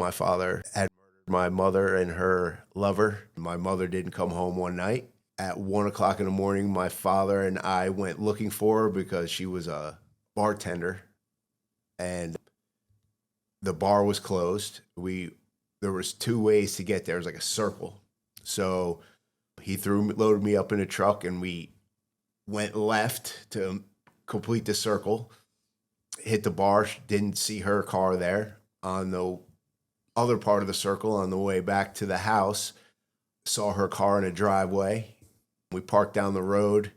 my father had murdered my mother and her lover. My mother didn't come home one night. At 1 o'clock in the morning, my father and I went looking for her because she was a bartender, and the bar was closed. There was two ways to get there. It was like a circle. So he loaded me up in a truck, and we went left to complete the circle. Hit the bar, didn't see her car there. On the other part of the circle, on the way back to the house, saw her car in a driveway. We parked down the road,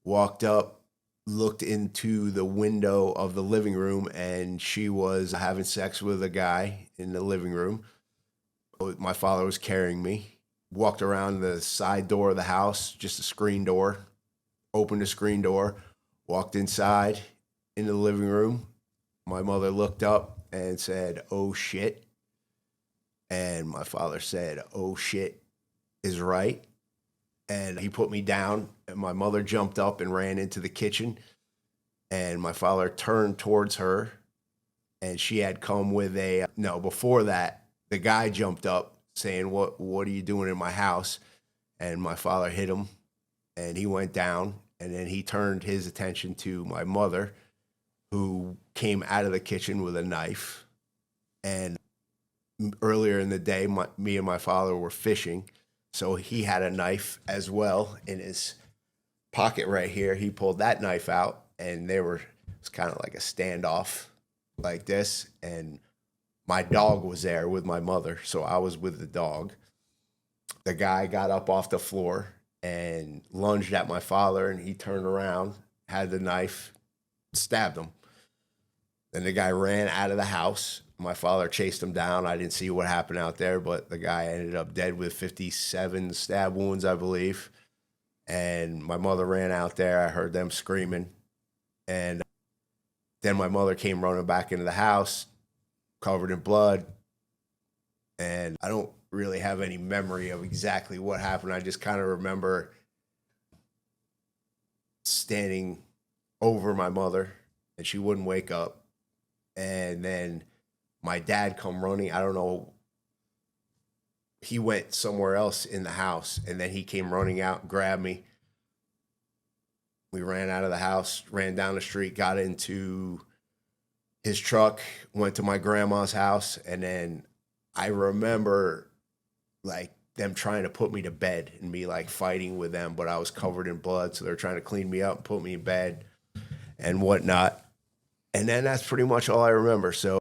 walked up, looked into the window of the living room, and she was having sex with a guy in the living room. My father was carrying me. Walked around the side door of the house, just a screen door, opened the screen door, walked inside in the living room. My mother looked up and said, "Oh shit." And my father said, "Oh shit is right." And he put me down, and my mother jumped up and ran into the kitchen. And my father turned towards her, and she had come with no, before that, the guy jumped up saying, what are you doing in my house? And my father hit him, and he went down. And then he turned his attention to my mother, who came out of the kitchen with a knife. And earlier in the day, me and my father were fishing. So he had a knife as well in his pocket right here. He pulled that knife out, and it's kind of like a standoff like this. And my dog was there with my mother, so I was with the dog. The guy got up off the floor and lunged at my father, and he turned around, had the knife, stabbed him. Then the guy ran out of the house. My father chased him down. I didn't see what happened out there, but the guy ended up dead with 57 stab wounds, I believe. And my mother ran out there. I heard them screaming. And then my mother came running back into the house, covered in blood. And I don't really have any memory of exactly what happened. I just kind of remember standing over my mother, and she wouldn't wake up. And then my dad come running. I don't know. He went somewhere else in the house, and then he came running out and grabbed me. We ran out of the house, ran down the street, got into his truck, went to my grandma's house, and then I remember like them trying to put me to bed and me like fighting with them, but I was covered in blood, so they're trying to clean me up and put me in bed and whatnot. And then that's pretty much all I remember. So